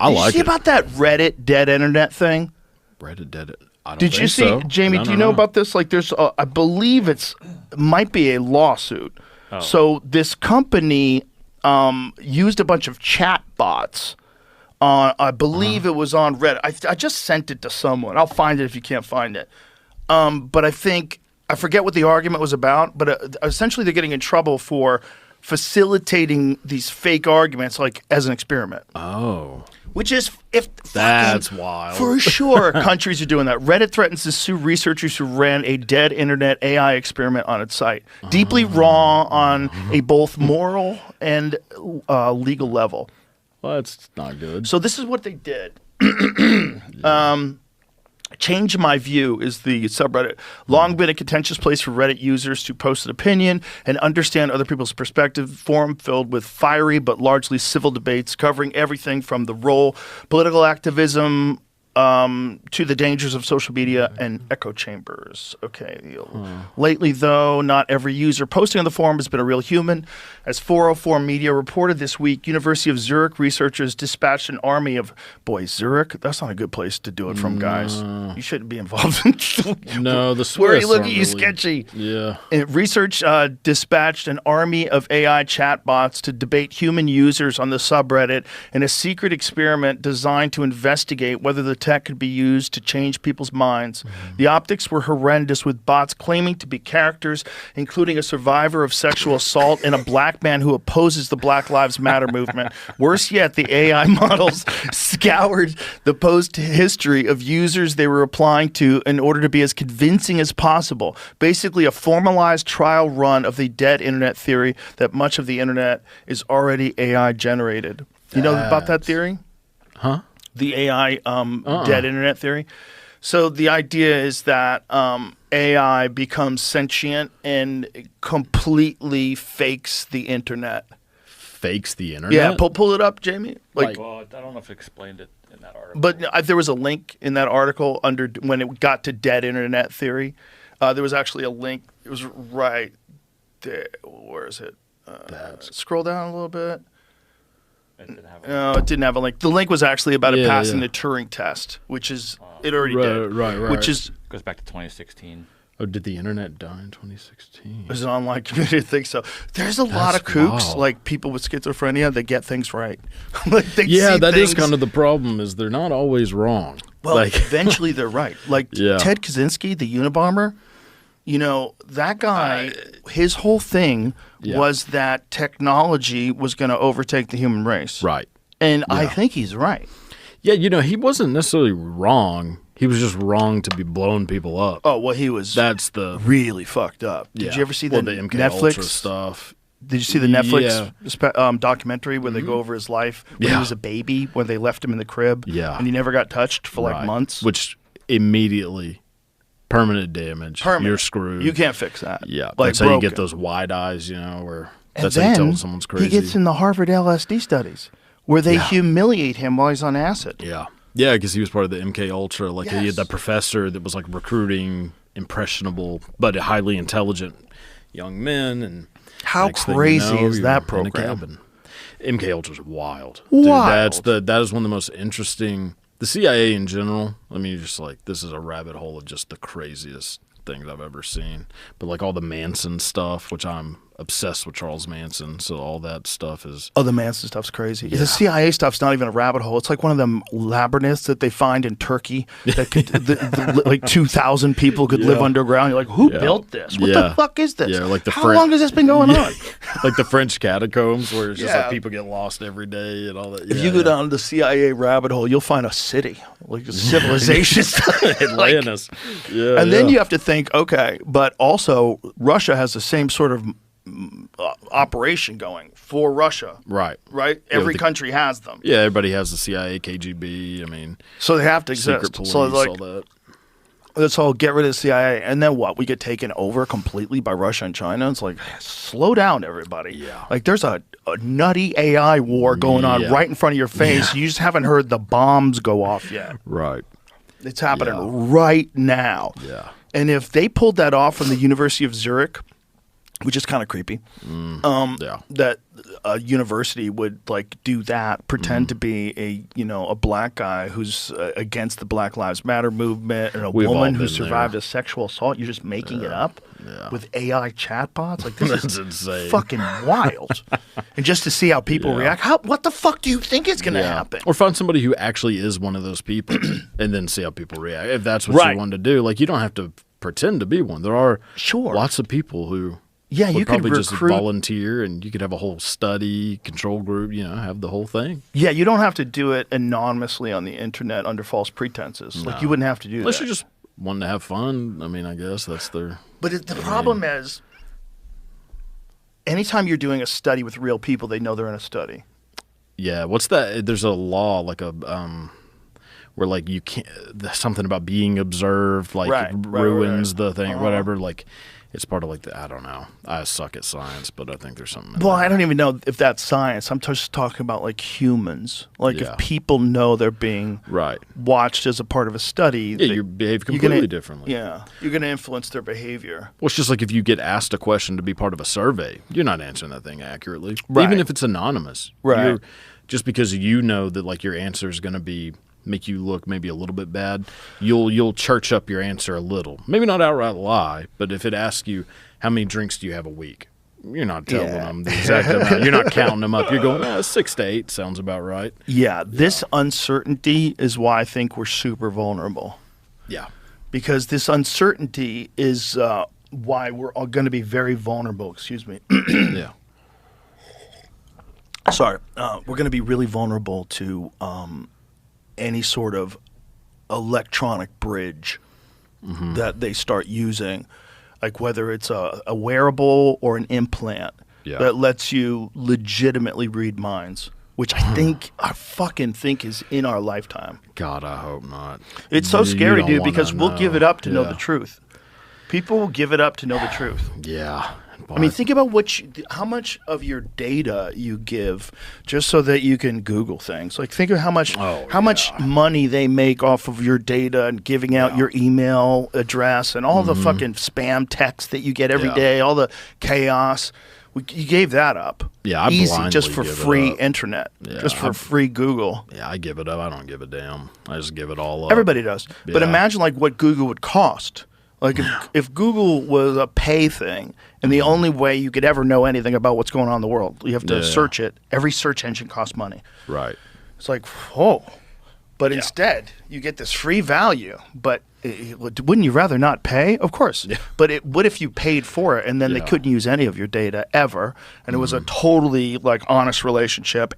I like it. Did you see about that Reddit dead internet thing? Reddit dead. I don't Did think you see, so. Jamie? No, do you no, know no. about this? Like, there's, I believe might be a lawsuit. Oh. So this company used a bunch of chat bots. I believe it was on Reddit. I just sent it to someone. I'll find it if you can't find it. But I forget what the argument was about. But essentially, they're getting in trouble for facilitating these fake arguments, like as an experiment. Oh. Which is That's wild. For sure, countries are doing that. Reddit threatens to sue researchers who ran a dead internet AI experiment on its site. Deeply wrong on a both moral and legal level. Well, that's not good. So this is what they did. Change My View is the subreddit. Long been a contentious place for Reddit users to post an opinion and understand other people's perspective. Forum filled with fiery but largely civil debates covering everything from the role, political activism, to the dangers of social media and echo chambers. Okay. Lately, though, not every user posting on the forum has been a real human. As 404 Media reported this week, University of Zurich researchers dispatched an army of... Boy, Zurich? That's not a good place to do it from, guys. You shouldn't be involved in... No, the Swiss Where are you looking? aren't You really- sketchy. Yeah. Research dispatched an army of AI chatbots to debate human users on the subreddit in a secret experiment designed to investigate whether the tech could be used to change people's minds. The optics were horrendous, with bots claiming to be characters, including a survivor of sexual assault and a black man who opposes the Black Lives Matter movement. Worse yet, the AI models scoured the post history of users they were applying to in order to be as convincing as possible. Basically, a formalized trial run of the dead internet theory that much of the internet is already AI generated. You know about that theory? Huh? The AI dead internet theory. So the idea is that AI becomes sentient and completely fakes the internet. Fakes the internet? Yeah, pull it up, Jamie. Like- Well, I don't know if it explained it in that article. But there was a link in that article under when it got to dead internet theory. There was actually a link. It was right there. Where is it? Scroll down a little bit. It didn't have a No, it didn't have a link. The link was actually about it Yeah, passing yeah. the Turing test, which is it already did. Right. Which is goes back to 2016. Oh, did the internet die in 2016? an online community. I think so. There's a lot of kooks, wild. like people with schizophrenia, that get things right. Like they Yeah, see that is things- kind of the problem, is they're not always wrong. Well, like, eventually they're right. Like Yeah. Ted Kaczynski, the Unabomber, you know, that guy, his whole thing Yeah. was that technology was going to overtake the human race. right. And I Yeah. think he's right. Yeah, you know, he wasn't necessarily wrong. He was just wrong to be blowing people up. Oh, well, he was That's the really fucked up. Did yeah. you ever see Well, the MK Netflix Ultra stuff? Did you see the Netflix Yeah. documentary where they go over his life when he Yeah. was a baby, when they left him in the crib, Yeah. and he never got touched for like Right. months? Which immediately permanent damage. Permanent. You're screwed. You can't fix that. Yeah, like that's how you broken. get those wide eyes, you know, where And that's how you then tell someone's crazy. he gets in the Harvard LSD studies where they humiliate him while he's on acid. Yeah. Yeah, because he was part of the MK Ultra. Like he had Yes. that professor that was like recruiting impressionable but highly intelligent young men. And How next thing you crazy know, is you're that in a program? cabin. MK Ultra's wild. Wild. Dude, that is one of the most interesting. The CIA in general. I mean, just like this is a rabbit hole of just the craziest things I've ever seen. But like all the Manson stuff, which I'm obsessed with Charles Manson, so all that stuff is Oh, the Manson stuff's crazy. The CIA stuff's not even a rabbit hole. It's like one of them labyrinths that they find in Turkey that could, like 2,000 people could live underground. You're like, who built this? What the fuck is this? Yeah, like the How long has this been going on? like the French catacombs where it's just Yeah. like people get lost every day and all that. If you go down the CIA rabbit hole, you'll find a city, like a civilization. Atlantis. Yeah. And then you have to think, okay, but also Russia has the same sort of operation going for Russia. Right. Right? Yeah, Every with the- country has them. Yeah, everybody has the CIA, KGB. I mean, So they have to secret exist. police, So like, all that. let's all get rid of the CIA. And then what? We get taken over completely by Russia and China? It's like, slow down, everybody. Yeah. Like there's a nutty AI war going on Yeah. right in front of your face. You just haven't heard the bombs go off yet. Right. It's happening Yeah. right now. Yeah. And if they pulled that off from the University of Zurich, which is kind of creepy. Yeah. That a university would like do that, pretend to be a black guy who's against the Black Lives Matter movement, and a We've all woman who been survived there. a sexual assault. You're just making it up Yeah. with AI chatbots. Like this That's is insane. fucking wild. And just to see how people Yeah. react, what the fuck do you think is going to happen? Or find somebody who actually is one of those people and then see how people react. If that's what Right. you want to do, like you don't have to pretend to be one. There are Sure. lots of people who Yeah, would you could probably just recruit. volunteer, and you could have a whole study control group, have the whole thing. Yeah, you don't have to do it anonymously on the internet under false pretenses. Like you wouldn't have to do Unless that. you just want to have fun. I mean, I guess that's their But the problem is, anytime you're doing a study with real people, they know they're in a study. Yeah, what's that? There's a law like where like you can't something about being observed like Right, ruins right. the thing or whatever. Like it's part of like I don't know. I suck at science, but I think there's something. in Well, there. I don't even know if that's science. I'm just talking about like humans. Like Yeah. if people know they're being Right. watched as a part of a study, Yeah, you behave you're completely gonna- differently. Yeah, you're going to influence their behavior. Well, it's just like if you get asked a question to be part of a survey, you're not answering that thing accurately, Right. even if it's anonymous. Right. Just because you know that like your answer is going to make you look maybe a little bit bad, you'll church up your answer a little. Maybe not outright lie, but if it asks you how many drinks do you have a week, you're not telling Yeah. them the exact amount. You're not counting them up. You're going 6 to 8 sounds about right. Yeah, this uncertainty is why I think we're super vulnerable. Yeah. Because this uncertainty is why we're all going to be very vulnerable. Excuse me. Yeah. Sorry. We're going to be really vulnerable to any sort of electronic bridge that they start using, like whether it's a wearable or an implant that lets you legitimately read minds, which I fucking think is in our lifetime. God, I hope not. It's so You scary, don't dude, wanna because we'll give it know. up to know Yeah. the truth. People will give it up to know the truth. Yeah. I mean, think about how much of your data you give just so that you can Google things. Like, think of how much money they make off of your data and giving out your email address and all the fucking spam texts that you get every day, all the chaos. You gave that up. Yeah, I easy blindly just for give it free up. internet, Yeah, just for free Google. Yeah, I give it up. I don't give a damn. I just give it all up. Everybody does. But Yeah. imagine like what Google would cost. Like if Google was a pay thing and the only way you could ever know anything about what's going on in the world, you have to search it. Every search engine costs money. Right. It's like, whoa. But instead, you get this free value. But wouldn't you rather not pay? Of course. Yeah. But what if you paid for it and then they couldn't use any of your data ever, and it was a totally like honest relationship,